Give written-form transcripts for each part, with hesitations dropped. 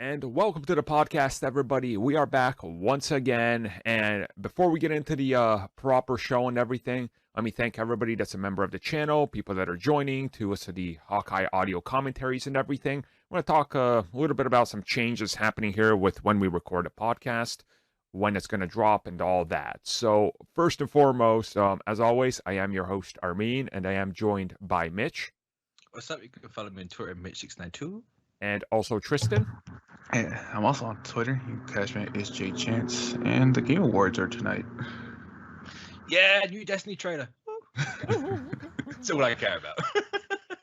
And welcome to the podcast, everybody. We are back once again. And before we get into the proper show and everything, let me thank everybody that's a member of the channel, people that are joining to listen to the Hawkeye audio commentaries and everything. I want to talk a little bit about some changes happening here with when we record a podcast, when it's going to drop, and all that. So first and foremost, as always, I am your host, Armin, and I am joined by Mitch. What's up? You can follow me on Twitter, Mitch692. And also Tristan. Yeah, I'm also on Twitter. You can catch me at SJChance. And the Game Awards are tonight. Yeah, new Destiny trailer. That's all I care about.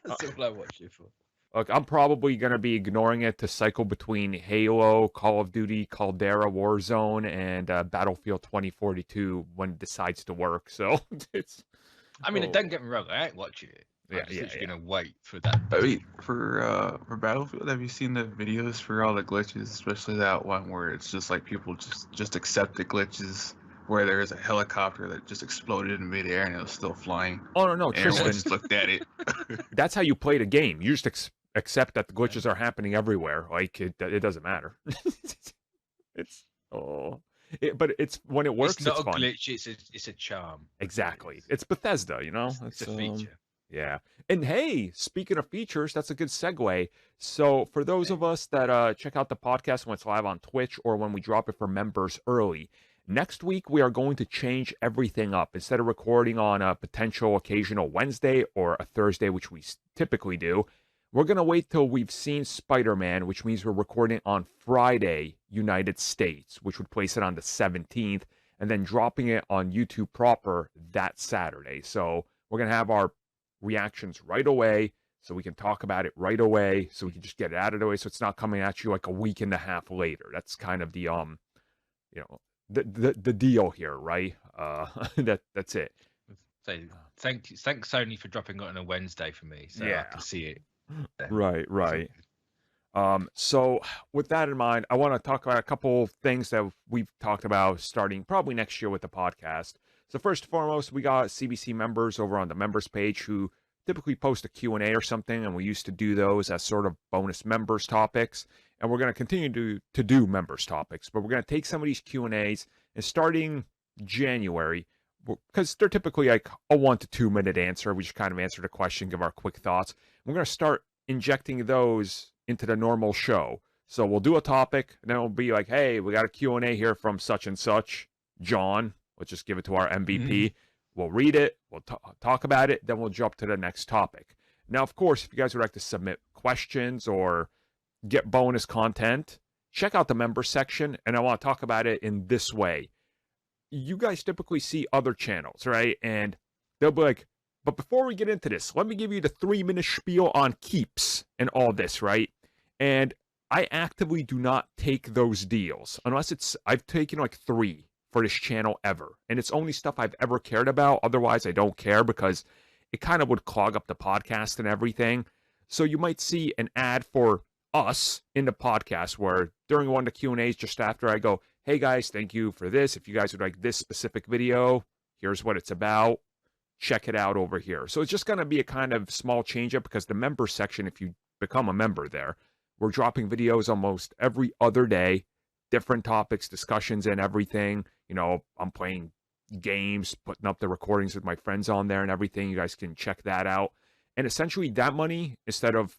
That's all I watch it for. Look, I'm probably going to be ignoring it to cycle between Halo, Call of Duty, Caldera, Warzone, and Battlefield 2042 when it decides to work. So it's. I mean, don't get me wrong. I ain't watching it. I'm just gonna wait for that. I mean, for Battlefield, have you seen the videos for all the glitches, especially that one where it's just like people just accept the glitches, where there is a helicopter that just exploded in midair and it was still flying. Oh no, and Tristan, just looked at it. That's how you play the game. You just accept that the glitches are happening everywhere. Like it doesn't matter. But it's when it works. It's not fun. A glitch. It's a charm. Exactly. It's Bethesda, you know. It's a feature. Yeah. And hey, speaking of features, that's a good segue. So for those of us that check out the podcast when it's live on Twitch or when we drop it for members early, next week we are going to change everything up. Instead of recording on a potential occasional Wednesday or a Thursday, which we typically do, we're going to wait till we've seen Spider-Man, which means we're recording on Friday, United States, which would place it on the 17th, and then dropping it on YouTube proper that Saturday. So we're going to have our reactions right away, so we can talk about it right away, so we can just get it out of the way, so it's not coming at you like a week and a half later. That's kind of the the deal here, right? That's it. So thanks Sony for dropping it on a Wednesday for me, so I can see it. Right. So with that in mind, I want to talk about a couple things that we've talked about starting probably next year with the podcast. So first and foremost, we got CBC members over on the members page who typically post a Q&A or something, and we used to do those as sort of bonus members topics. And we're going to continue to do members topics, but we're going to take some of these Q&As and starting January, because they're typically like a 1 to 2 minute answer. We just kind of answer the question, give our quick thoughts. We're going to start injecting those into the normal show. So we'll do a topic, and then we'll be like, hey, we got a Q&A here from such and such, John. Let's just give it to our MVP. We'll read it. We'll talk about it. Then we'll jump to the next topic. Now, of course, if you guys would like to submit questions or get bonus content, check out the member section. And I want to talk about it in this way. You guys typically see other channels, right? And they'll be like, but before we get into this, let me give you the 3-minute spiel on keeps and all this, right? And I actively do not take those deals unless I've taken like 3 for this channel ever, and it's only stuff I've ever cared about. Otherwise, I don't care because it kind of would clog up the podcast and everything. So you might see an ad for us in the podcast where during one of the Q&As just after I go, hey guys, thank you for this. If you guys would like this specific video, here's what it's about. Check it out over here. So it's just going to be a kind of small change up because the member section, if you become a member there, we're dropping videos almost every other day, different topics, discussions, and everything. You know, I'm playing games, putting up the recordings with my friends on there and everything. You guys can check that out. And essentially that money, instead of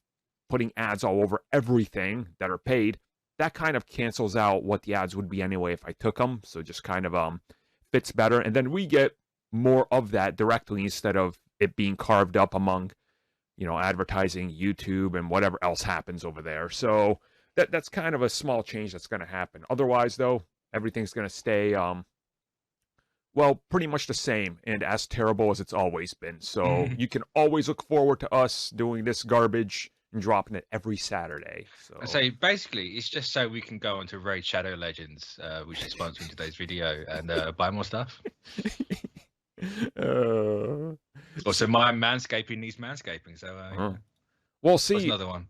putting ads all over everything that are paid, that kind of cancels out what the ads would be anyway if I took them. So just kind of fits better. And then we get more of that directly instead of it being carved up among, you know, advertising, YouTube, and whatever else happens over there. So that's kind of a small change that's going to happen. Otherwise, though, everything's going to stay, well, pretty much the same and as terrible as it's always been. So you can always look forward to us doing this garbage and dropping it every Saturday. So basically, it's just so we can go on to Raid Shadow Legends, which is sponsoring today's video, and buy more stuff. Also, my manscaping needs manscaping. So, well, see, what's another one?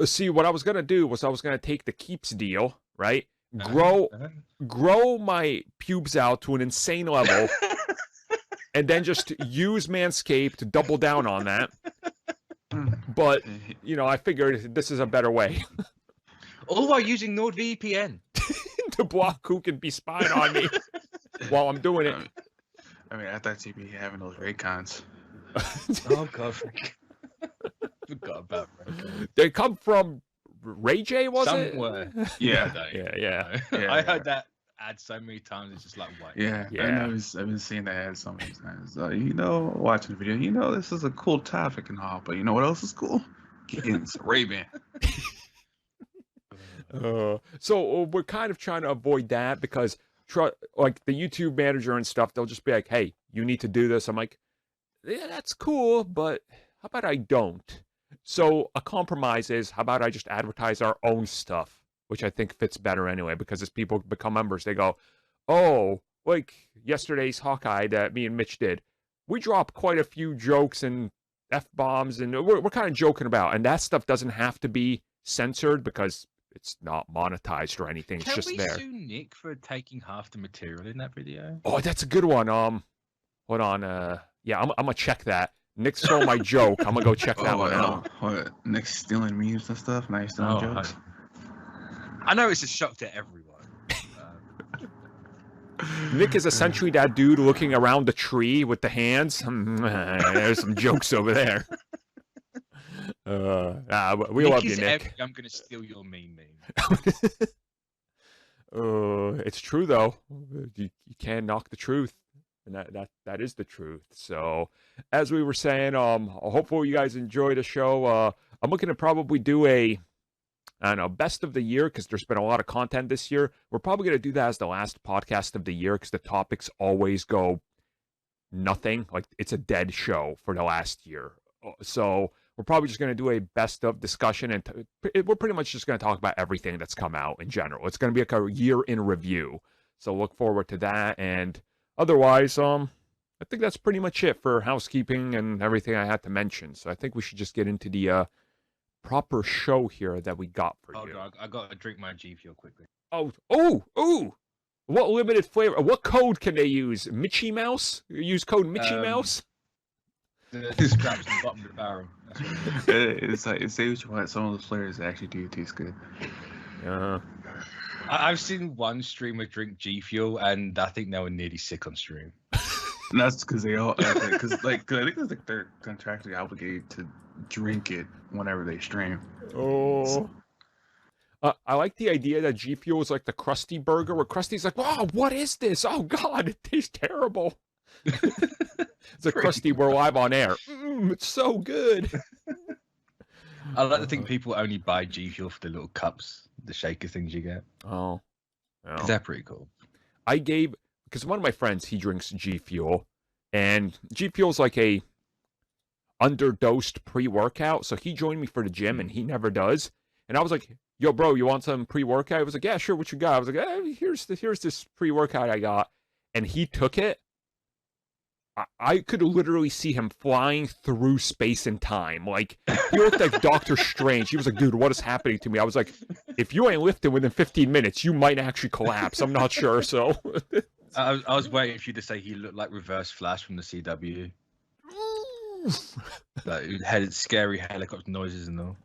See, what I was gonna do was I was gonna take the Keeps deal, right? Grow my pubes out to an insane level, and then just use Manscaped to double down on that. But you know, I figured this is a better way. All while using NordVPN. To block who can be spying on me while I'm doing it. I mean, I thought you'd be having those Raycons. Oh God, forgot about Raycons. They come from Ray J, was Somewhere. it? Yeah. Yeah. I heard that ad so many times. It's just like, what? Yeah. I've been seeing that ad so many times. Watching the video, this is a cool topic and all, but you know what else is cool? Getting some Ray-Ban. So we're kind of trying to avoid that because like the YouTube manager and stuff, they'll just be like, hey, you need to do this. I'm like, yeah, that's cool, but how about I don't? So a compromise is, how about I just advertise our own stuff, which I think fits better anyway, because as people become members, they go, oh, like yesterday's Hawkeye that me and Mitch did. We dropped quite a few jokes and F-bombs, and we're kind of joking about, and that stuff doesn't have to be censored because it's not monetized or anything. It's just there. Can we sue Nick for taking half the material in that video? Oh, that's a good one. Hold on. Yeah, I'm gonna check that. Nick stole my joke. I'm gonna go check that one out. What? Nick's stealing memes and stuff. Now he's stealing jokes. I know it's a shock to everyone. Nick is essentially that dude looking around the tree with the hands. There's some jokes over there. We love you, Nick. I'm gonna steal your meme. It's true though. You can't knock the truth, and that is the truth. So, as we were saying, hopefully you guys enjoy the show. I'm looking to probably do I don't know, best of the year, because there's been a lot of content this year. We're probably going to do that as the last podcast of the year, because the topics always go nothing. Like, it's a dead show for the last year. So we're probably just going to do a best of discussion, and we're pretty much just going to talk about everything that's come out in general. It's going to be like a year in review. So look forward to that. And otherwise, I think that's pretty much it for housekeeping and everything I had to mention. So I think we should just get into the proper show here that we got for you. I got to drink my G Fuel quickly. Oh! What limited flavor? What code can they use? Mitchy Mouse? Use code Mitchy Mouse? The scraps on the bottom of the barrel. That's what It's like, say what you want. Some of those flavors actually do taste good. I've seen one streamer drink G Fuel, and I think they were nearly sick on stream. And that's because they all, cause I think it's like they're contractually obligated to drink it whenever they stream. Oh. I like the idea that G Fuel is like the Krusty burger, where Krusty's like, "Wow, what is this? Oh God, it tastes terrible." It's like, Krusty, we're live on air. It's so good. I like to think people only buy G Fuel for the little cups, the shaker things you get. Oh, well. They're pretty cool. Because one of my friends, he drinks G Fuel, and G Fuel's like a underdosed pre-workout, so he joined me for the gym, and he never does. And I was like, yo, bro, you want some pre-workout? He was like, yeah, sure, what you got? I was like, hey, here's this pre-workout I got. And he took it. I could literally see him flying through space and time. Like, he looked like Doctor Strange. He was like, dude, what is happening to me? I was like, if you ain't lifting within 15 minutes, you might actually collapse. I'm not sure, so... I was waiting for you to say he looked like Reverse Flash from the CW. Like, it had scary helicopter noises and all.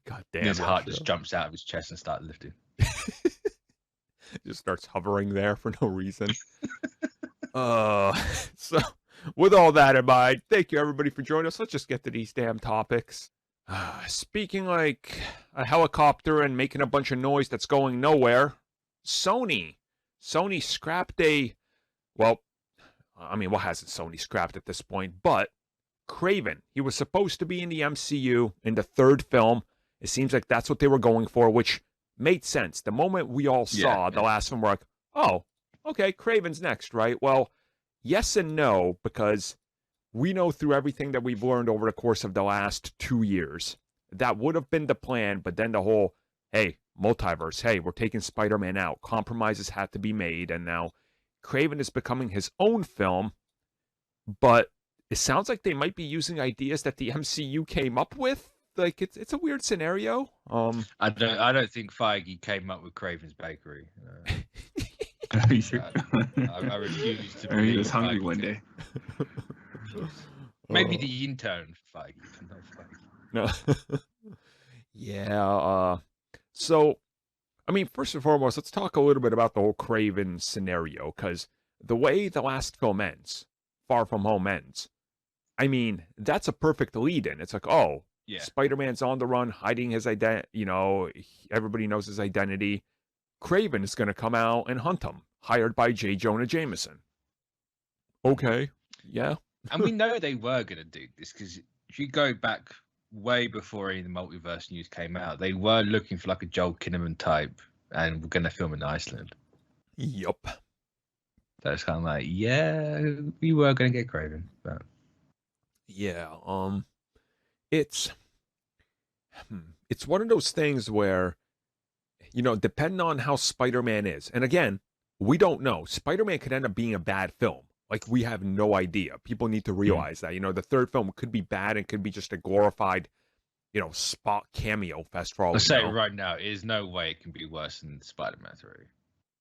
God damn. His heart just jumps out of his chest and starts lifting. Just starts hovering there for no reason. So, with all that in mind, thank you everybody for joining us. Let's just get to these damn topics. Speaking like a helicopter and making a bunch of noise that's going nowhere, Sony scrapped what hasn't Sony scrapped at this point? But Kraven, he was supposed to be in the MCU in the third film. It seems like that's what they were going for, which made sense. The moment we all saw the last one, we're like, oh, okay, Kraven's next, right? Well, yes and no, because we know through everything that we've learned over the course of the last 2 years, that would have been the plan, but then the whole, hey, multiverse, hey, we're taking Spider-Man out. Compromises had to be made, and now Kraven is becoming his own film, but it sounds like they might be using ideas that the MCU came up with. Like, it's a weird scenario. I don't think Feige came up with Kraven's Bakery. Are you sure? I refuse to Or he believe was hungry Feige one day. Maybe the intern Feige, but not Feige. No. Yeah. So, I mean, first and foremost, let's talk a little bit about the whole Kraven scenario, because the way the last film ends, Far From Home ends, I mean, that's a perfect lead-in. It's like, oh, Yeah. Spider-Man's on the run, hiding his identity. You know, everybody knows his identity. Kraven is going to come out and hunt him, hired by J. Jonah Jameson. Okay, yeah. And we know they were going to do this because if you go back way before any of the multiverse news came out, they were looking for like a Joel Kinnaman type and we're going to film in Iceland. Yup. So it's kind of like, yeah, we were going to get Kraven. But... Yeah, it's one of those things where, you know, depending on how Spider-Man is, and again, we don't know. Spider-Man could end up being a bad film. Like, we have no idea. People need to realize that. You know, the third film could be bad and could be just a glorified, you know, spot cameo fest for all I'll we say know. right now, there's no way it can be worse than Spider-Man 3.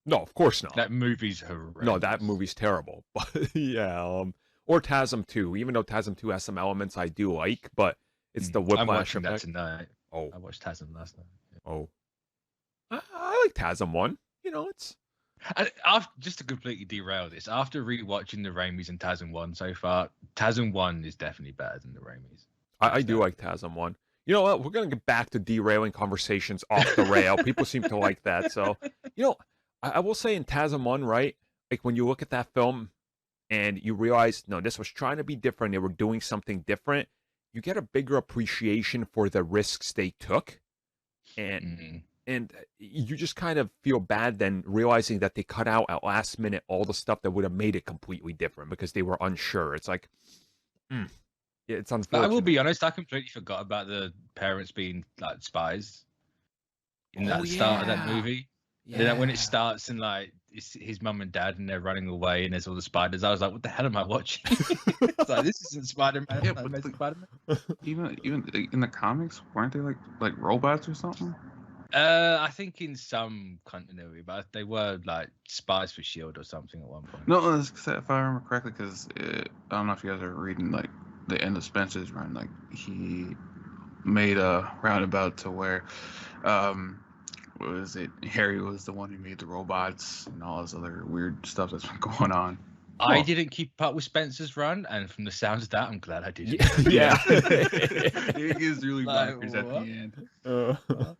No, of course not. That movie's horrendous. No, that movie's terrible. But yeah, or TASM 2, even though TASM 2 has some elements I do like, but it's the whiplash I'm watching effect. that tonight. Oh. I watched TASM last night. Yeah. Oh. I like TASM 1. You know, it's... And just to completely derail this, after rewatching the Raimis and TASM 1 so far, TASM 1 is definitely better than the Raimis. I do like TASM 1. You know what? We're going to get back to derailing conversations off the rail. People seem to like that. So, you know, I will say in TASM 1, right? Like, when you look at that film and you realize, no, this was trying to be different. They were doing something different. You get a bigger appreciation for the risks they took. And you just kind of feel bad then realizing that they cut out at last minute all the stuff that would have made it completely different because they were unsure. It's like, it's unfortunate. I will be honest, I completely forgot about the parents being like spies in that start of that movie. Yeah. And then when it starts and like it's his mum and dad and they're running away and there's all the spiders, I was like, what the hell am I watching? It's like, this isn't Spider-Man. Yeah, but Spider-Man. Even in the comics, weren't they like robots or something? I think in some continuity, but they were like spies for S.H.I.E.L.D. or something at one point. No, if I remember correctly, because I don't know if you guys are reading like the end of Spencer's run. Like he made a roundabout to where, what was it? Harry was the one who made the robots and all this other weird stuff that's been going on. I didn't keep up with Spencer's run, and from the sounds of that, I'm glad I did. Yeah. It gets really bonkers at the end. What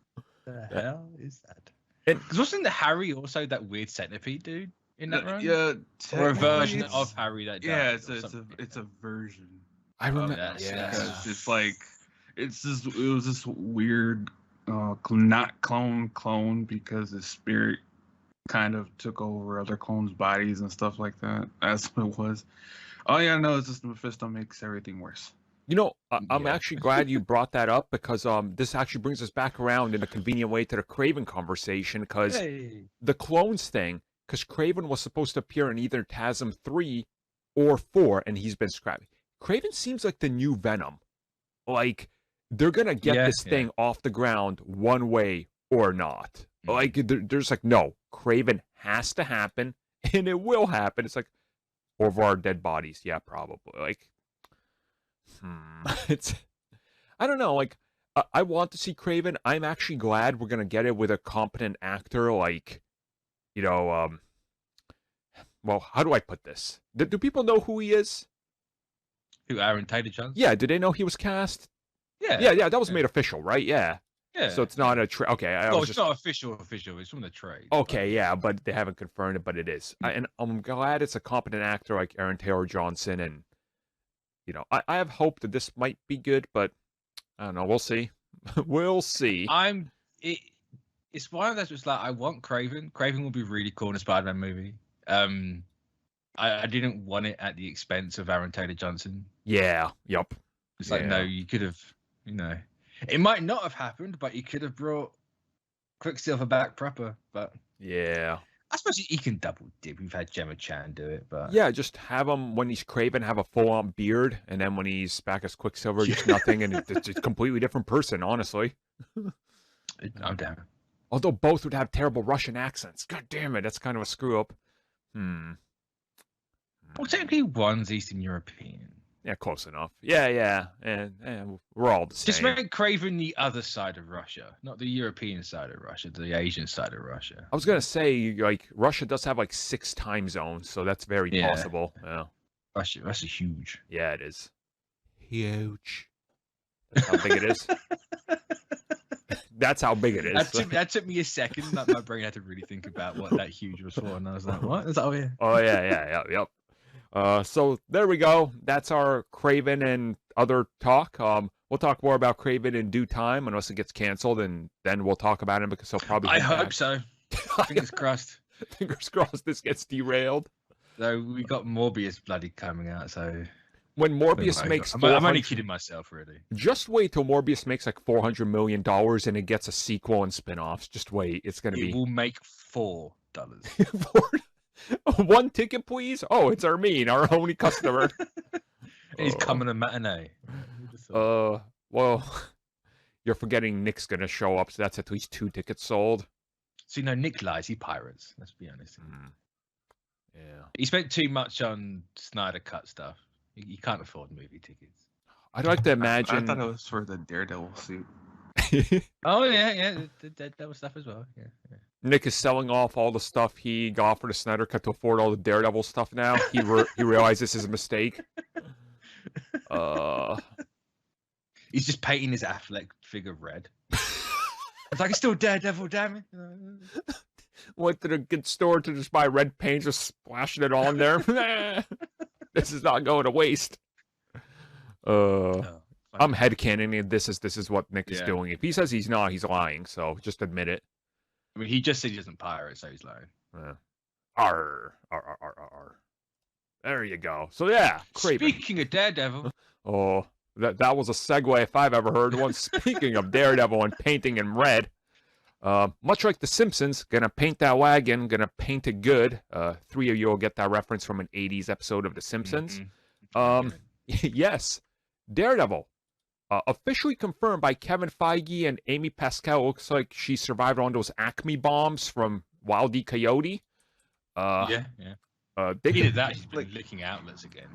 the hell is that? Because wasn't the Harry also that weird centipede dude in that run? Yeah, or a version of Harry that died. Yeah, it's a version. I remember. It's like it was this weird, not clone because his spirit kind of took over other clones' bodies and stuff like that. That's what it was. All you gotta know is this Mephisto makes everything worse. You know, I'm actually glad you brought that up because this actually brings us back around in a convenient way to the Kraven conversation because the clones thing, because Kraven was supposed to appear in either TASM 3 or 4 and he's been scrapped. Kraven seems like the new Venom. Like, they're going to get this thing off the ground one way or not. Like, there's like, no, Kraven has to happen and it will happen. It's like, over our dead bodies. Yeah, probably. Like, it's, I don't know, like, I want to see Kraven. I'm actually glad we're gonna get it with a competent actor, like, you know, well, how do I put this? Do people know who he is? Who, Aaron Taylor-Johnson? Yeah, did they know he was cast? Yeah, that was made official, right? Yeah. So it's not a okay. It's not official. It's from the trade. Okay, yeah, but they haven't confirmed it, but it is. And I'm glad it's a competent actor like Aaron Taylor-Johnson, and you know, I have hope that this might be good, but I don't know. We'll see. We'll see. It's one of those. It's like I want Kraven. Kraven will be really cool in a Spider-Man movie. I didn't want it at the expense of Aaron Taylor-Johnson. Yeah. Yep. It's like no, you could have. You know, it might not have happened, but you could have brought Quicksilver back proper. But yeah. I suppose he can double dip. We've had Gemma Chan do it, but yeah, just have him when he's Kraven have a full-on beard, and then when he's back as Quicksilver, just nothing, and it's a completely different person. Honestly, I'm down. Although both would have terrible Russian accents. God damn it, that's kind of a screw up. Well, technically, one's Eastern European. Yeah, close enough. Yeah. And we're all the same. Just make Kraven the other side of Russia, not the European side of Russia, the Asian side of Russia. I was gonna say, like, Russia does have like 6 time zones, so that's very possible. Yeah. Russia's huge. Yeah, it is. Huge. That's how big it is. That's how big it is. That took me a second. That my brain had to really think about what that huge was for, and I was like, "What?" Is that, oh yeah. Oh yep. So there we go. That's our Kraven and other talk. We'll talk more about Kraven in due time, unless it gets canceled, and then we'll talk about him because he'll probably. I hope so. Fingers crossed. Fingers crossed. This gets derailed. So we got Morbius bloody coming out. So when Morbius makes, I'm only kidding myself, really. Just wait till Morbius makes like $400 million and it gets a sequel and spin-offs. Just wait. It's gonna be. It will make $4. 1 ticket, please. Oh, it's Armin, our only customer. He's coming to matinee. Well, you're forgetting Nick's gonna show up, so that's at least 2 tickets sold. So Nick lies. He pirates. Let's be honest. Yeah. He spent too much on Snyder Cut stuff. You can't afford movie tickets. I'd like to imagine. I thought it was for the Daredevil suit. Oh yeah, the Daredevil stuff as well. Yeah. Nick is selling off all the stuff he got for the Snyder Cut to afford all the Daredevil stuff now. He realized this is a mistake. He's just painting his Affleck figure red. It's like, it's still Daredevil, damn it. Went to the good store to just buy red paint, just splashing it on there. This is not going to waste. I'm headcanoning this is what Nick is doing. If he says he's not, he's lying. So just admit it. I mean, he just said he doesn't pirate, so he's lying. Arr. There you go. So yeah, Kraven. Speaking of Daredevil. Oh, that was a segue if I've ever heard one. Speaking of Daredevil and painting in red. Much like The Simpsons, gonna paint that wagon, gonna paint it good. 3 of you will get that reference from an 80s episode of The Simpsons. Yes, Daredevil. Officially confirmed by Kevin Feige and Amy Pascal. Looks like she survived on those Acme bombs from Wile E. Coyote. Yeah. They did that. She's been licking outlets again.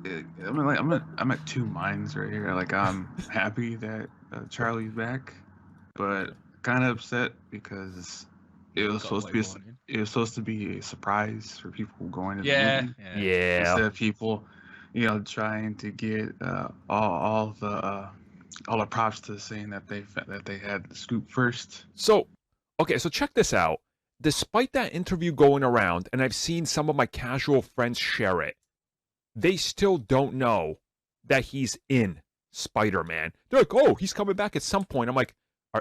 I mean, like, I'm at 2 minds right here. Like, I'm happy that Charlie's back, but kind of upset because it was supposed to be a surprise for people going to the movie. Yeah. Instead of people, trying to get all the props to saying that they had the scoop first. So check this out. Despite that interview going around, and I've seen some of my casual friends share it, they still don't know that he's in Spider-Man. They're like, oh, he's coming back at some point. I'm like,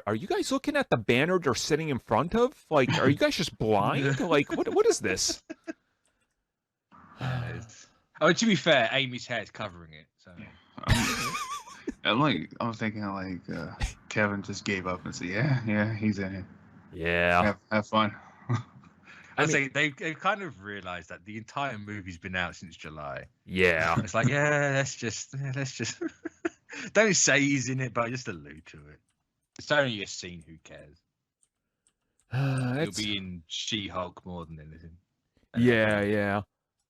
are you guys looking at the banner they're sitting in front of? Like, are you guys just blind? Like, what is this? Oh, to be fair, Amy's hair's covering it. So I'm thinking like Kevin just gave up and said, yeah, he's in it. Yeah. Have fun. I say they've kind of realized that the entire movie's been out since July. Yeah. It's like, let's just don't say he's in it, but just allude to it. It's only a scene. Who cares? He'll be in She-Hulk more than anything. Yeah.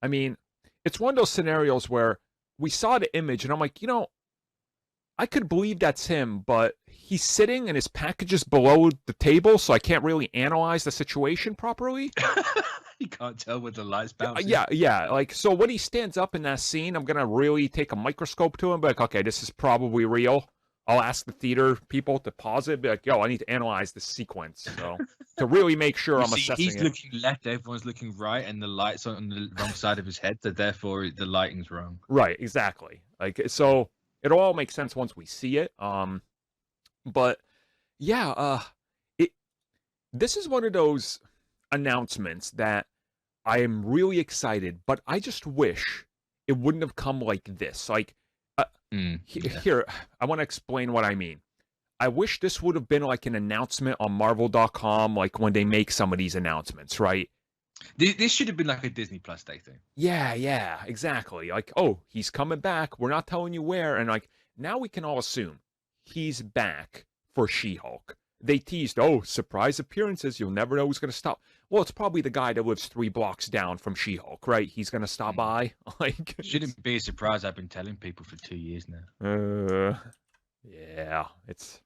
I mean, it's one of those scenarios where we saw the image, and I'm like, I could believe that's him, but he's sitting and his package is below the table, so I can't really analyze the situation properly. You can't tell with the lights bouncing. Yeah. Like, so when he stands up in that scene, I'm gonna really take a microscope to him, be like, okay, this is probably real. I'll ask the theater people to pause it, be like, yo, I need to analyze this sequence. So to really make sure I'm assessing he's looking left, everyone's looking right, and the light's on the wrong side of his head, so therefore the lighting's wrong. Right, exactly. Like, so it'll all make sense once we see it. But yeah, this is one of those announcements that I am really excited, but I just wish it wouldn't have come like this. Like, here, I want to explain what I mean. I wish this would have been like an announcement on Marvel.com, like when they make some of these announcements, right? This should have been like a Disney Plus Day thing. Yeah, exactly. Like, oh, he's coming back. We're not telling you where. And like, now we can all assume he's back for She-Hulk. they teased, oh, surprise appearances. You'll never know who's going to stop. Well, it's probably the guy that lives 3 blocks down from She-Hulk, right? He's going to stop by. Like, shouldn't be a surprise. I've been telling people for 2 years now. Yeah, it's.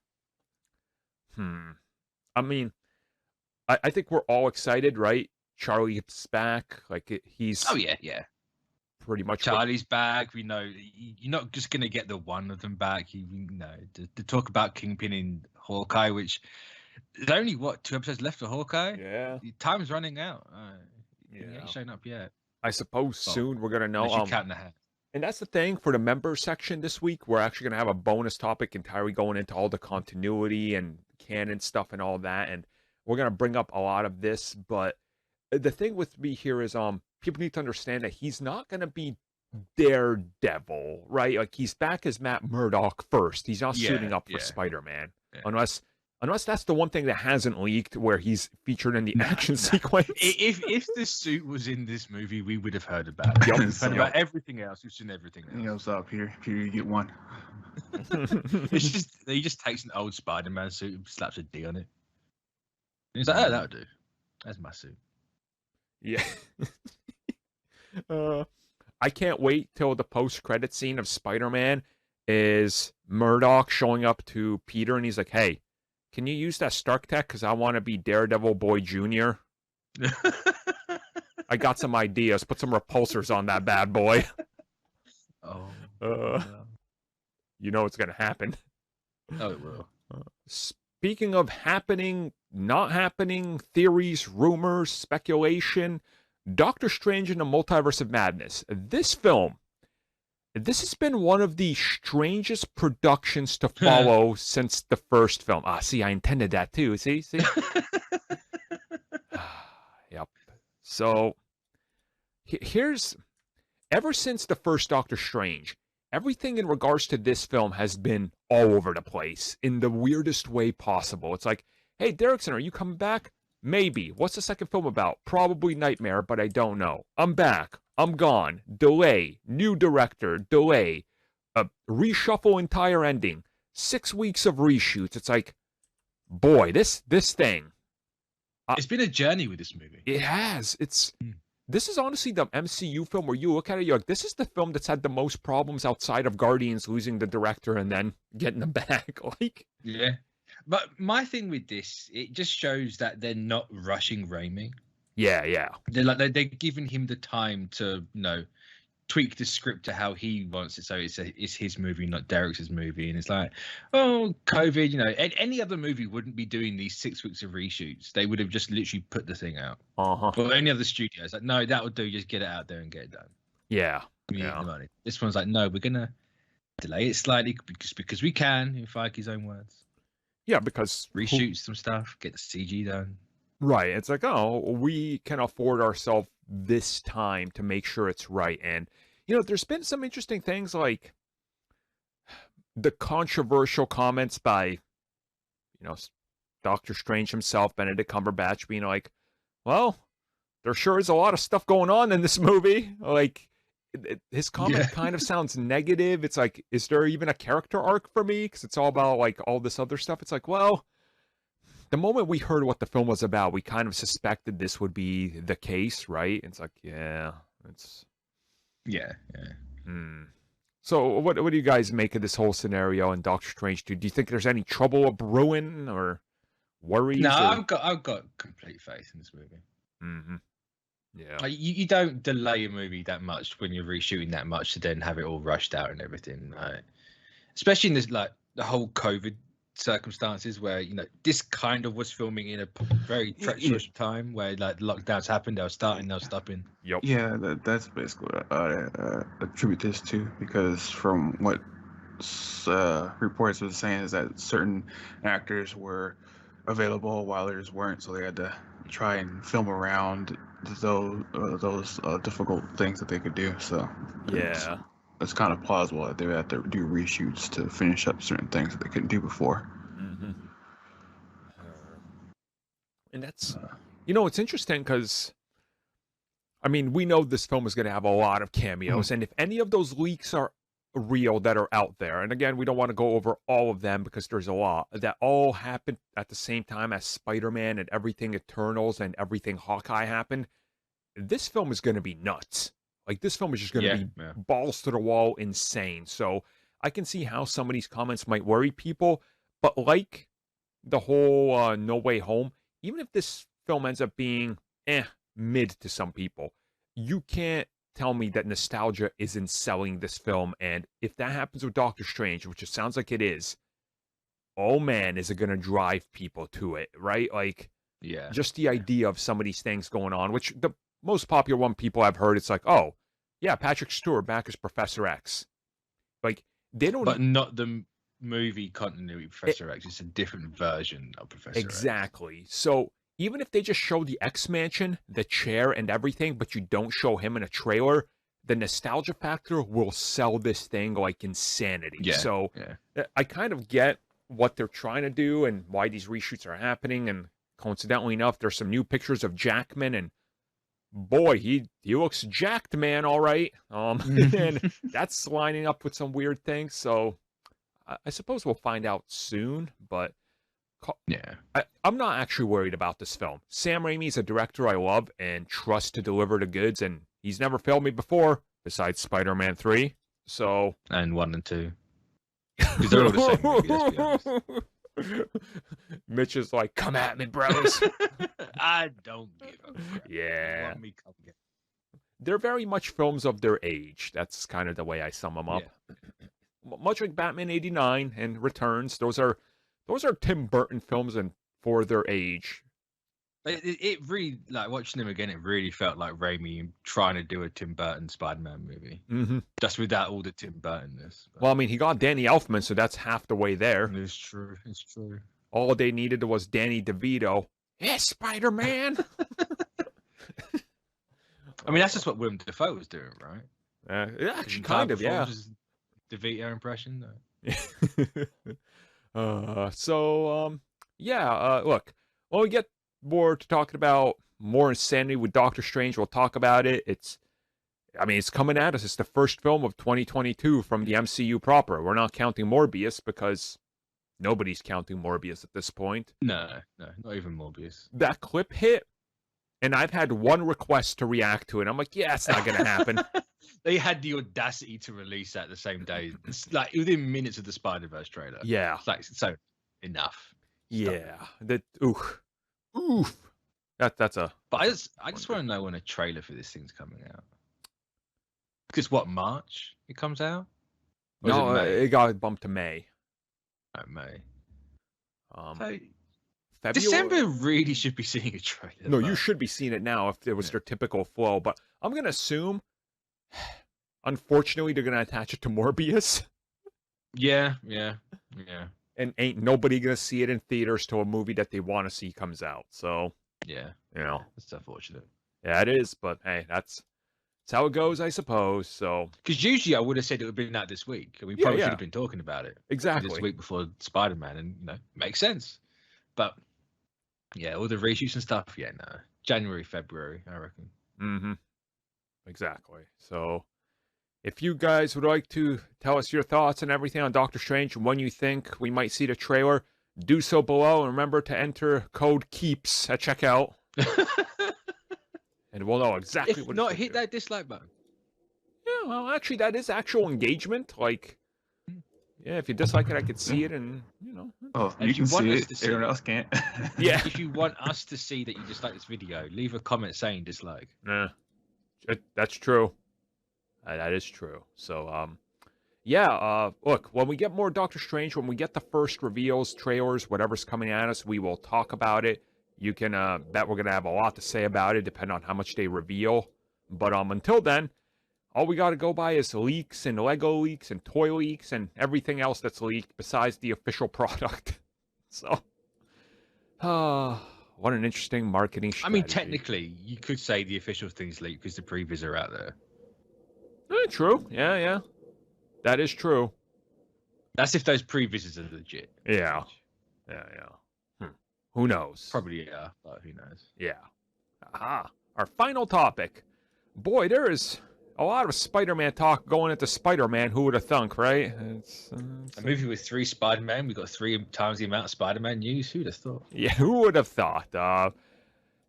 I mean, I think we're all excited, right? Charlie's back. Like, he's. Oh yeah. Pretty much. Charlie's back. We know you're not just gonna get the one of them back. You know, to talk about Kingpin in Hawkeye, which there's only 2 episodes left of Hawkeye. Yeah. Time's running out. He Yeah. ain't shown up yet. I suppose soon we're gonna know. Cat in the Hat. And that's the thing for the member section this week. We're actually gonna have a bonus topic entirely going into all the continuity and canon stuff and all that, and we're gonna bring up a lot of this. But the thing with me here is, people need to understand that he's not gonna be Daredevil, right? Like, he's back as Matt Murdock first. He's not suiting up for Spider-Man, unless that's the one thing that hasn't leaked, where he's featured in the action sequence. If the suit was in this movie, we would have heard about it. We've heard about everything else. We've seen everything else. You know, what's up, Peter? Peter, you get one. It's just he just takes an old Spider-Man suit and slaps a D on it. And he's like, oh, that'll do. That's my suit. Yeah. I can't wait till the post-credit scene of Spider-Man is Murdock showing up to Peter, and he's like, hey, can you use that Stark Tech? Because I want to be Daredevil Boy Jr. I got some ideas. Put some repulsors on that bad boy. Oh. You know it's going to happen. Oh, it will. Speaking of happening, not happening, theories, rumors, speculation, Doctor Strange in the Multiverse of Madness. This film, this has been one of the strangest productions to follow since the first film. See, I intended that too. See? Yep. So, here's, ever since the first Doctor Strange, everything in regards to this film has been all over the place in the weirdest way possible. It's like, hey, Derrickson, are you coming back? Maybe. What's the second film about? Probably Nightmare, but I don't know. I'm back. I'm gone. Delay. New director. Delay. Reshuffle entire ending. 6 weeks of reshoots. It's like, boy, this thing. It's been a journey with this movie. It has. This is honestly the MCU film where you look at it, you're like, this is the film that's had the most problems outside of Guardians losing the director and then getting them back. Like, yeah. But my thing with this, it just shows that they're not rushing Raimi. Yeah. They're giving him the time to, tweak the script to how he wants it. So it's his movie, not Derek's movie. And it's like, oh, COVID, any other movie wouldn't be doing these 6 weeks of reshoots. They would have just literally put the thing out. Or any other studios, like, no, that would do. Just get it out there and get it done. Yeah. This one's like, no, we're going to delay it slightly because we can, in Feige's own words. Yeah, because reshoot some stuff, get the CG done. Right. It's like, oh, we can afford ourselves this time to make sure it's right. And, there's been some interesting things like the controversial comments by, Doctor Strange himself, Benedict Cumberbatch, being like, well, there sure is a lot of stuff going on in this movie. Like, his comment kind of sounds negative. It's like, is there even a character arc for me? Because it's all about, like, all this other stuff. It's like, well, the moment we heard what the film was about, we kind of suspected this would be the case, right? It's like, yeah, it's... Yeah. So what do you guys make of this whole scenario in Doctor Strange 2? Do you think there's any trouble brewing or worries? No, I've got complete faith in this movie. Mm-hmm. Yeah. Like, you don't delay a movie that much when you're reshooting that much to then have it all rushed out and everything. Right? Especially in this, like, the whole COVID circumstances where, this kind of was filming in a very treacherous time where, like, lockdowns happened, they were starting, they were stopping. Yep. Yeah, that's basically what I attribute this to, because from what reports was saying is that certain actors were available while others weren't, so they had to try and film around those difficult things that they could do. So yeah, it's kind of plausible that they would have to do reshoots to finish up certain things that they couldn't do before. Mm-hmm. And that's, it's interesting because, I mean, we know this film is going to have a lot of cameos, and if any of those leaks are real that are out there. And again, we don't want to go over all of them because there's a lot that all happened at the same time as Spider-Man and everything Eternals and everything Hawkeye happened. This film is going to be nuts. Like, this film is just going to be balls to the wall insane. So I can see how some of these comments might worry people, but like the whole No Way Home, even if this film ends up being mid to some people, you can't tell me that nostalgia isn't selling this film. And if that happens with Doctor Strange, which it sounds like it is, oh man, is it going to drive people to it, right? Like, just the idea of some of these things going on, which the most popular one people I've heard, it's like, oh, yeah, Patrick Stewart back as Professor X. Like, they don't... But not the movie continuity Professor X. It's a different version of Professor X. Exactly. So even if they just show the X-Mansion, the chair and everything, but you don't show him in a trailer, the nostalgia factor will sell this thing like insanity. So I kind of get what they're trying to do and why these reshoots are happening. And coincidentally enough, there's some new pictures of Jackman, and boy, he looks jacked, man, all right. And that's lining up with some weird things. So I suppose we'll find out soon, but I'm not actually worried about this film. Sam Raimi's a director I love and trust to deliver the goods, and he's never failed me before, besides Spider-Man 3. So and 1 and 2. Because they're all the same movie, let's be honest. Mitch is like, come at me, bros. I don't give a crap. Yeah. Want me, come get me. They're very much films of their age. That's kind of the way I sum them up. Much like Batman 89 and Returns, those are Tim Burton films and for their age. It really, like, watching them again, it really felt like Raimi trying to do a Tim Burton Spider-Man movie. Just without all the Tim Burtonness. But... Well, I mean, he got Danny Elfman, so that's half the way there. It's true. It's true. All they needed was Danny DeVito. Yes, Spider-Man! I mean, that's just what Willem Dafoe was doing, right? Actually, kind of, yeah. DeVito impression. Look, when we get more to talking about more insanity with Doctor Strange, we'll talk about it. It's coming at us. It's the first film of 2022 from the MCU proper. We're not counting Morbius because nobody's counting Morbius at this point. No, not even Morbius. That clip hit, and I've had one request to react to it. I'm like, yeah, it's not going to happen. They had the audacity to release that the same day, like within minutes of the Spider-Verse trailer. Yeah. It's like, so enough. Yeah. Oof. That's a... But I just want to know when a trailer for this thing's coming out. Because what, March it comes out? Or no, it got bumped to May. Oh, May. February? December really should be seeing a trailer. No, you should be seeing it now if it was their typical flow. But I'm going to assume, unfortunately, they're going to attach it to Morbius. Yeah. And ain't nobody going to see it in theaters till a movie that they want to see comes out. So, it's unfortunate. Yeah, it is. But hey, that's how it goes, I suppose. So, because usually I would have said it would have been out this week. We probably should have been talking about it exactly this week before Spider-Man, and makes sense. But yeah, all the reshoots and stuff. Yeah, no, January, February, I reckon. Exactly. So, if you guys would like to tell us your thoughts and everything on Doctor Strange and when you think we might see the trailer, do so below. And remember to enter code KEEPS at checkout. And we'll know exactly what not hit that dislike button. Yeah, well, actually, that is actual engagement. Like, yeah, if you dislike it, I could see it, and Oh, you can see it. Everyone else can't. Yeah. If you want us to see that you dislike this video, leave a comment saying dislike. That's true. That is true. So, look, when we get more Doctor Strange, when we get the first reveals, trailers, whatever's coming at us, we will talk about it. You can bet we're going to have a lot to say about it, depending on how much they reveal. But until then, all we got to go by is leaks and Lego leaks and toy leaks and everything else that's leaked besides the official product. So, what an interesting marketing strategy. I mean, technically, you could say the official thing's leaked because the previews are out there. True. Yeah. That is true. That's if those previews are legit. Yeah. Who knows? Probably, yeah, but who knows? Yeah. Our final topic. Boy, there is a lot of Spider-Man talk going into Spider-Man. Who would have thunk, right? A movie with 3 Spider-Man. We got 3 times the amount of Spider-Man news. Who'd have thought? Yeah, who would have thought?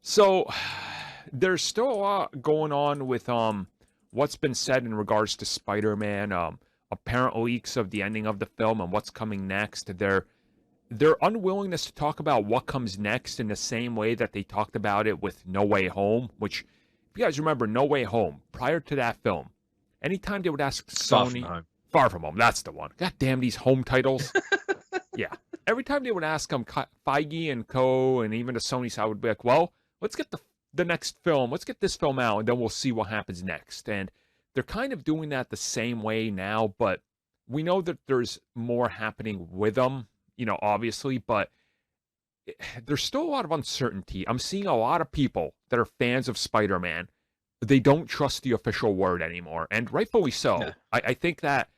So there's still a lot going on with what's been said in regards to Spider-Man. Apparent leaks of the ending of the film and what's coming next. Their unwillingness to talk about what comes next in the same way that they talked about it with No Way Home, which, if you guys remember No Way Home, prior to that film, anytime they would ask Sony... Far From Home, that's the one. God damn these home titles. Yeah. Every time they would ask them, Feige and co, and even the Sony side would be like, well, let's get the next film. Let's get this film out, and then we'll see what happens next. And they're kind of doing that the same way now, but we know that there's more happening with them, obviously, but there's still a lot of uncertainty. I'm seeing a lot of people that are fans of Spider-Man. They don't trust the official word anymore, and rightfully so. Yeah. I think that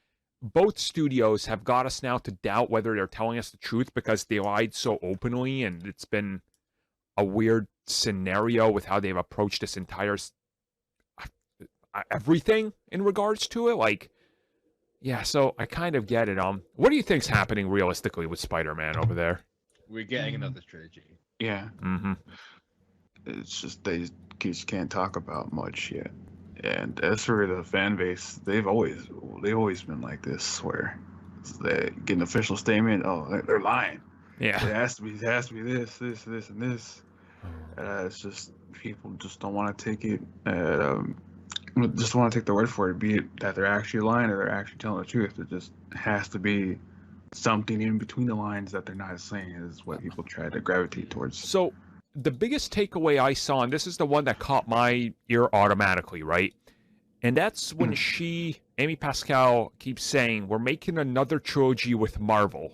both studios have got us now to doubt whether they're telling us the truth because they lied so openly, and it's been a weird scenario with how they've approached this entire everything in regards to it. Like, yeah, so I kind of get it. What do you think's happening realistically with Spider-Man over there? We're getting another trilogy. Yeah. Mm-hmm. It's just they just can't talk about much yet. And as for the fan base, they've always been like this, where they get an official statement. Oh, they're lying. Yeah. It has to be this, and this. It's just people just don't want to take it. Just want to take the word for it, be it that they're actually lying or they're actually telling the truth. It just has to be something in between the lines that they're not saying is what people try to gravitate towards. So the biggest takeaway I saw, and this is the one that caught my ear automatically, right? And that's when Amy Pascal, keeps saying, we're making another trilogy with Marvel.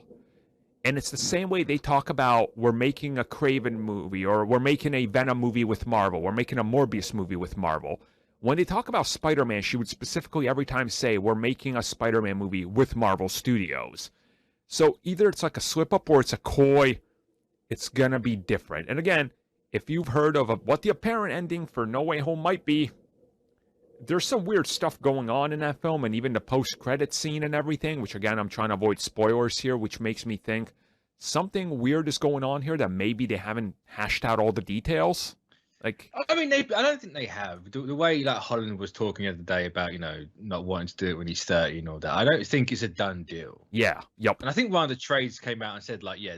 And it's the same way they talk about, we're making a Kraven movie, or we're making a Venom movie with Marvel, we're making a Morbius movie with Marvel. When they talk about Spider-Man, she would specifically every time say, we're making a Spider-Man movie with Marvel Studios. So either it's like a slip-up or it's a coy, it's going to be different. And again, if you've heard of what the apparent ending for No Way Home might be, there's some weird stuff going on in that film, and even the post-credit scene and everything, which again, I'm trying to avoid spoilers here, which makes me think something weird is going on here that maybe they haven't hashed out all the details. Like, I mean, I don't think they have. The way like Holland was talking the other day about, not wanting to do it when he's 30 and all that, I don't think it's a done deal. Yeah, yep. And I think one of the trades came out and said, like, yeah,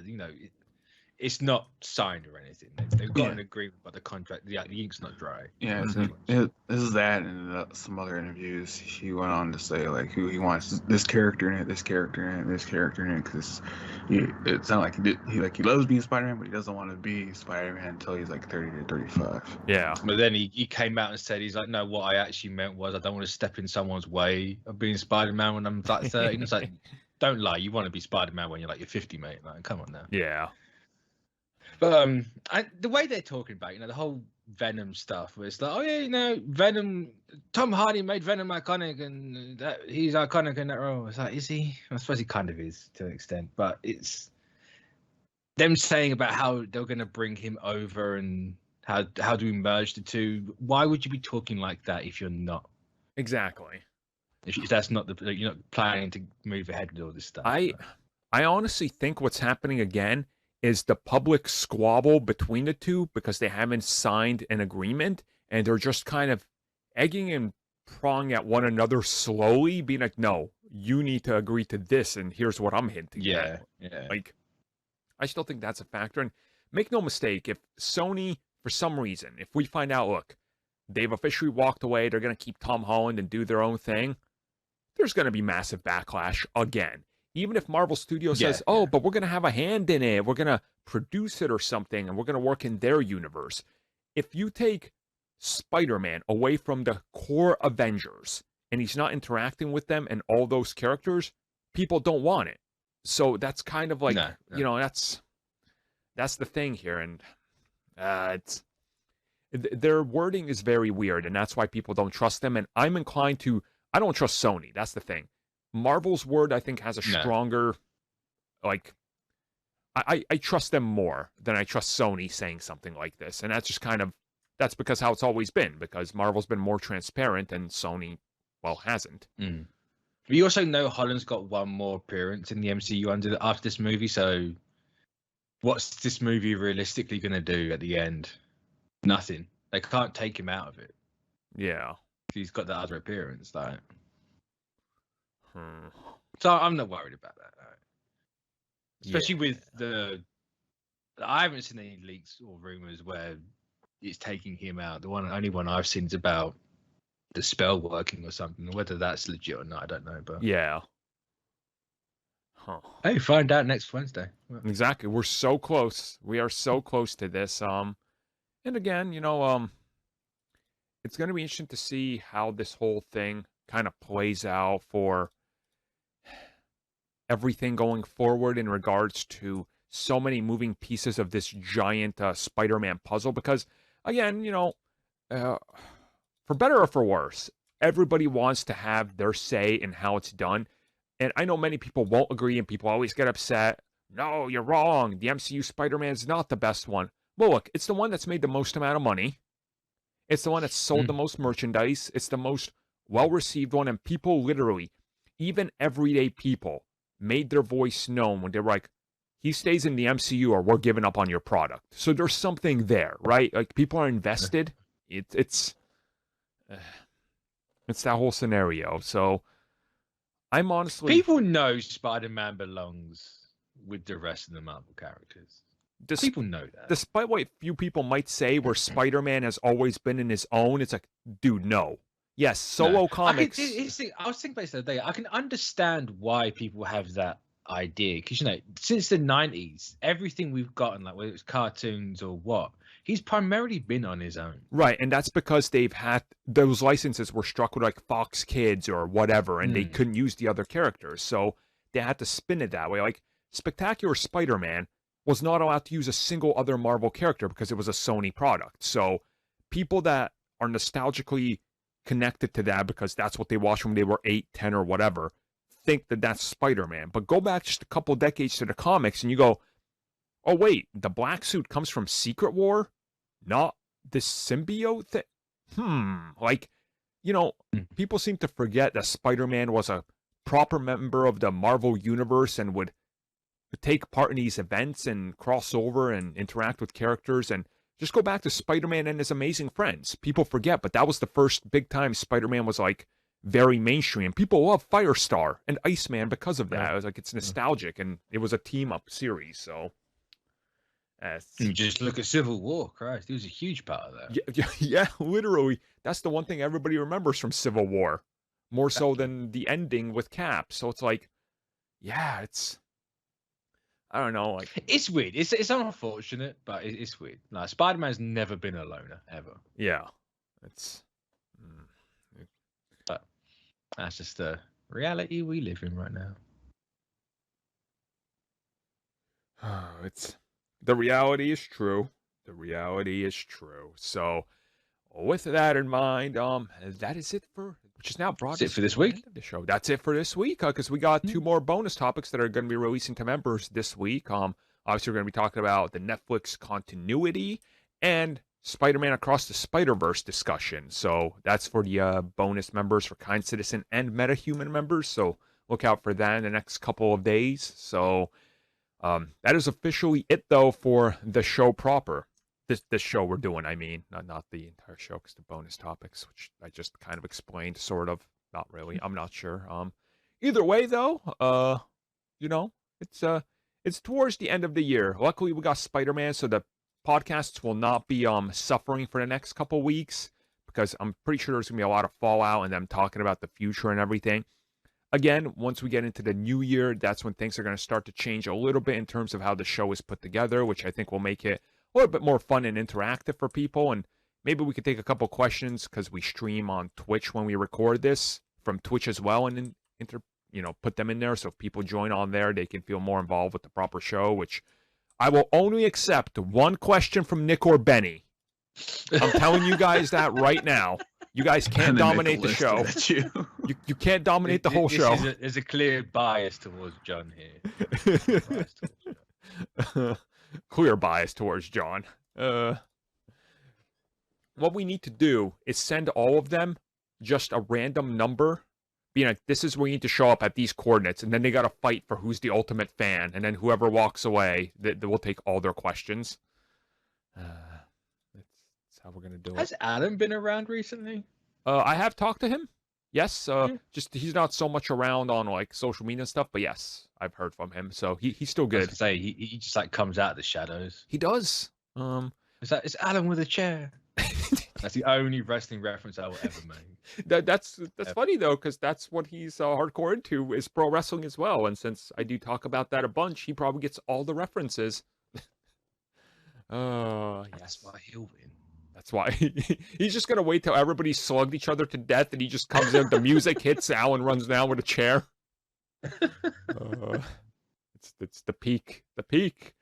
it's not signed or anything. They've got an agreement, but the contract, the ink's not dry. Yeah, this is that, and some other interviews. He went on to say like who he wants this character in it, this character in it, this character in it, because it sounded like he loves being Spider-Man, but he doesn't want to be Spider-Man until he's like 30 to 35. Yeah, but then he came out and said he's like, no, what I actually meant was I don't want to step in someone's way of being Spider-Man when I'm like 30. And it's like, don't lie, you want to be Spider-Man when you're 50, mate. Like, come on now. Yeah. But the way they're talking about, the whole Venom stuff, where it's like, oh yeah, Venom, Tom Hardy made Venom iconic, and he's iconic in that role. It's like, is he? I suppose he kind of is to an extent, but it's them saying about how they're going to bring him over and how do we merge the two. Why would you be talking like that if you're not? Exactly. If that's not you're not planning to move ahead with all this stuff. I honestly think what's happening again is the public squabble between the two because they haven't signed an agreement, and they're just kind of egging and pawing at one another slowly, being like, no, you need to agree to this, and here's what I'm hinting at. Yeah. Like, I still think that's a factor. And make no mistake, if Sony, for some reason, if we find out, look, they've officially walked away, they're going to keep Tom Holland and do their own thing, there's going to be massive backlash again. Even if Marvel Studios says, but we're going to have a hand in it, we're going to produce it or something, and we're going to work in their universe. If you take Spider-Man away from the core Avengers, and he's not interacting with them and all those characters, people don't want it. So that's kind of like, that's the thing here. And their wording is very weird, and that's why people don't trust them. And I'm inclined to, I don't trust Sony. That's the thing. Marvel's word, I think, has a stronger, I trust them more than I trust Sony saying something like this. And that's just kind of, that's because how it's always been, because Marvel's been more transparent and Sony well, hasn't. We also know Holland's got one more appearance in the MCU after this movie, so what's this movie realistically going to do at the end? Nothing. They can't take him out of it. Yeah. He's got that other appearance, like. So I'm not worried about that. Especially with I haven't seen any leaks or rumors where it's taking him out. The only one I've seen is about the spell working or something. Whether that's legit or not, I don't know. But yeah. Hey, find out next Wednesday. Exactly. We're so close. We are so close to this. And again, it's going to be interesting to see how this whole thing kind of plays out for everything going forward in regards to so many moving pieces of this giant Spider-Man puzzle. Because, again, for better or for worse, everybody wants to have their say in how it's done. And I know many people won't agree, and people always get upset. No, you're wrong. The MCU Spider-Man's not the best one. Well, look, it's the one that's made the most amount of money. It's the one that's sold the most merchandise. It's the most well-received one, and people literally, even everyday people, made their voice known when they were like, he stays in the MCU or we're giving up on your product. So there's something there, right? Like, people are invested. It's that whole scenario. So I'm honestly... People know Spider-Man belongs with the rest of the Marvel characters. People know that. Despite what few people might say, where Spider-Man has always been in his own, it's like, dude, no. Yes, solo comics... I was thinking about this the other day. I can understand why people have that idea. Because, since the 90s, everything we've gotten, like whether it's cartoons or what, he's primarily been on his own. Right, and that's because they've had... Those licenses were struck with, like, Fox Kids or whatever, and they couldn't use the other characters. So they had to spin it that way. Like, Spectacular Spider-Man was not allowed to use a single other Marvel character because it was a Sony product. So people that are nostalgically connected to that because that's what they watched when they were 8, 10, or whatever, think that that's Spider-Man. But go back just a couple decades to the comics and you go, oh, wait, the black suit comes from Secret War? Not the symbiote thing? People seem to forget that Spider-Man was a proper member of the Marvel Universe and would take part in these events and cross over and interact with characters. And just go back to Spider-Man and His Amazing Friends. People forget, but that was the first big time Spider-Man was like very mainstream. People love Firestar and Iceman because of that. It was like, it's nostalgic, and it was a team-up series. So you just look at Civil War. Christ, it was a huge part of that. Yeah, literally. That's the one thing everybody remembers from Civil War, more so than the ending with Cap. So it's like, yeah, it's... I don't know. Like, it's weird. It's unfortunate, but it's weird. Like, Spider-Man's never been a loner ever. Yeah, it's. But that's just the reality we live in right now. It's the reality is true. The reality is true. So, with that in mind, that is it for. Which is now brought That's it for this week. The show. That's it for this week, because we got 2 more bonus topics that are going to be releasing to members this week. Obviously, we're going to be talking about the Netflix continuity and Spider-Man Across the Spider-Verse discussion. So that's for the bonus members, for Kind Citizen and MetaHuman members. So look out for that in the next couple of days. So that is officially it, though, for the show proper. This show we're doing, I mean, not the entire show, because the bonus topics, which I just kind of explained, sort of, not really, I'm not sure. Either way, though, it's towards the end of the year. Luckily, we got Spider-Man, so the podcasts will not be suffering for the next couple weeks, because I'm pretty sure there's gonna be a lot of fallout and them talking about the future and everything. Again, once we get into the new year, that's when things are going to start to change a little bit in terms of how the show is put together, which I think will make it a little bit more fun and interactive for people. And maybe we could take a couple questions, because we stream on Twitch when we record this, from Twitch as well, and put them in there. So if people join on there, they can feel more involved with the proper show, which I will only accept one question from Nick or Benny. I'm telling you guys that right now. You guys can't dominate the show. You can't dominate the whole show. There's a clear bias towards John here. Clear bias towards John. What we need to do is send all of them just a random number being like, this is where you need to show up at these coordinates, and then they got to fight for who's the ultimate fan, and then whoever walks away, they will take all their questions. That's how we're gonna do it. Has Adam been around recently? I have talked to him. Yes, just he's not so much around on like social media and stuff, but yes, I've heard from him. So he's still I was good. gonna say he just like comes out of the shadows. He does. It's Adam with a chair. That's the only wrestling reference I will ever make. That's funny though, because that's what he's hardcore into, is pro wrestling as well. And since I do talk about that a bunch, he probably gets all the references. Yes. That's why he'll win. That's why he's just gonna wait till everybody slugged each other to death, and he just comes in. The music hits, Alan runs down with a chair. It's the peak. The peak.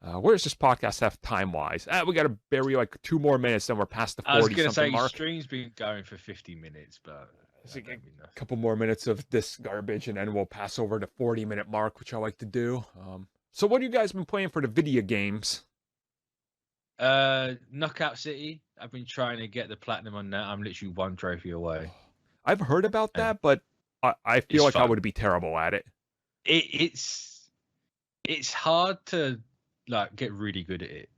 Where's this podcast have time wise? We got to bury like 2 more minutes, then we're past the 40 I was gonna something say mark. Stream's been going for 50 minutes, but A couple more minutes of this garbage, and then we'll pass over the 40-minute mark, which I like to do. So what have you guys been playing for the video games? Knockout City. I've been trying to get the platinum on that. I'm literally 1 trophy away. I've heard about that, but I feel like fun. I would be terrible at it. It's hard to like get really good at it.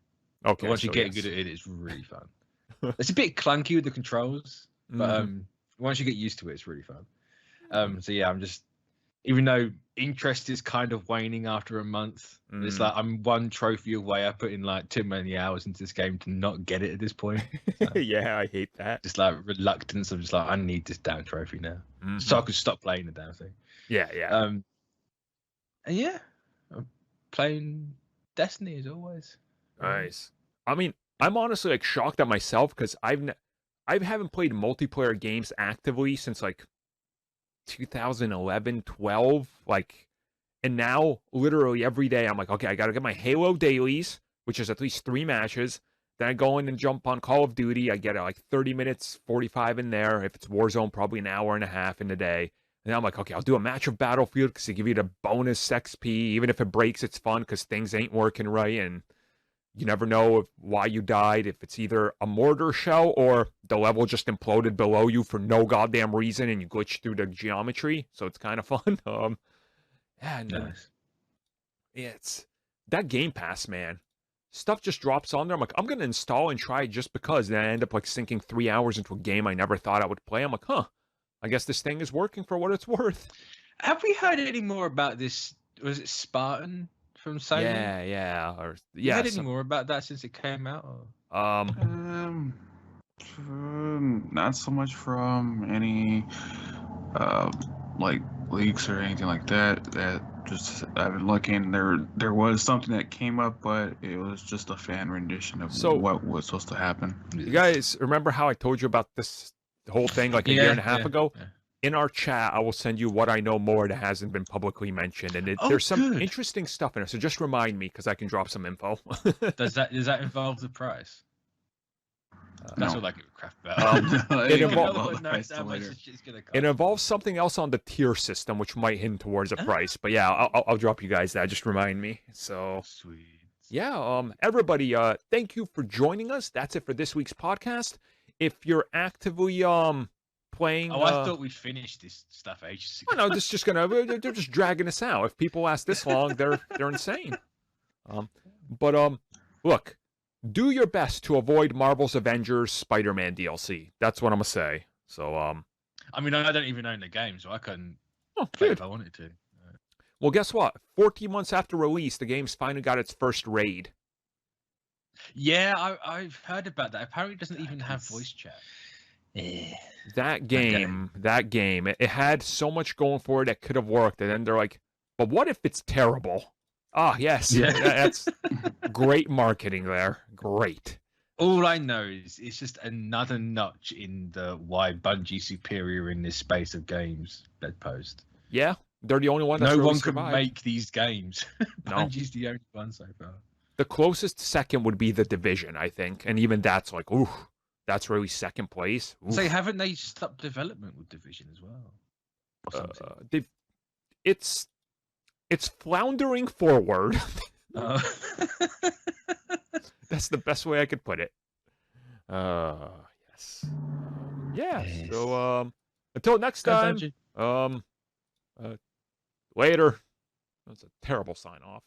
Okay, But once you so get yes. good at it, it's really fun. It's a bit clunky with the controls, but once you get used to it, it's really fun. So yeah, I'm just, even though interest is kind of waning after a month, it's like I'm 1 trophy away. I put in like too many hours into this game to not get it at this point. So Yeah, I hate that. just like reluctance. I'm just like, I need this damn trophy now, so I could stop playing the damn thing. Yeah. And yeah, I'm playing Destiny as always. Nice. I mean, I'm honestly like shocked at myself because I haven't played multiplayer games actively since like 2011, 12, like, and now literally every day I'm like, okay, I gotta get my Halo dailies, which is at least 3 matches. Then I go in and jump on Call of Duty. I get like 30 minutes, 45 in there. If it's Warzone, probably an hour and a half in the day. And I'm like, okay, I'll do a match of Battlefield because they give you the bonus XP. Even if it breaks, it's fun because things ain't working right. And you never know why you died. If it's either a mortar shell or the level just imploded below you for no goddamn reason and you glitch through the geometry. So it's kind of fun. Nice. It's that Game Pass, man. Stuff just drops on there. I'm like, I'm going to install and try it just because. Then I end up like sinking 3 hours into a game I never thought I would play. I'm like, I guess this thing is working for what it's worth. Have we heard any more about this? Was it Spartan from Sony? Yeah. You heard any more about that since it came out? Or? Not so much from any like leaks or anything like that. That just I've been looking. There was something that came up, but it was just a fan rendition of what was supposed to happen. You guys remember how I told you about this whole thing like a year and a half ago? Yeah. In our chat, I will send you what I know more that hasn't been publicly mentioned, and there's some interesting stuff in it. So just remind me because I can drop some info. Does that involve the price? That's No. what I give a crap about. It involves something else on the tier system, which might hint towards a price. But yeah, I'll drop you guys that. Just remind me. So sweet. Yeah, everybody, thank you for joining us. That's it for this week's podcast. If you're actively playing, I thought we finished this stuff ages ago. No, this is just they're just dragging us out. If people last this long, they're insane. But look, do your best to avoid Marvel's Avengers Spider-Man DLC. That's what I'm gonna say. So I mean, I don't even own the game, so I couldn't play if I wanted to. Well, guess what? 14 months after release, the game's finally got its first raid. Yeah, I've heard about that. Apparently, it doesn't even have voice chat. That game, it had so much going for it that could have worked, and then they're like, but what if it's terrible? Ah, yes. Yeah. That's great marketing there. Great. All I know is it's just another notch in the why Bungie's superior in this space of games bedpost. Yeah, they're the only one that's no really one survived. can make these games. No. Bungie's the only one so far. The closest second would be The Division, I think, and even that's like, ooh, that's really second place. Oof. So haven't they stopped development with Division as well? It's floundering forward. Oh. That's the best way I could put it. Yes. Yes. Yeah. Yes. So until next Go, time. Sanji. Later. That's a terrible sign off.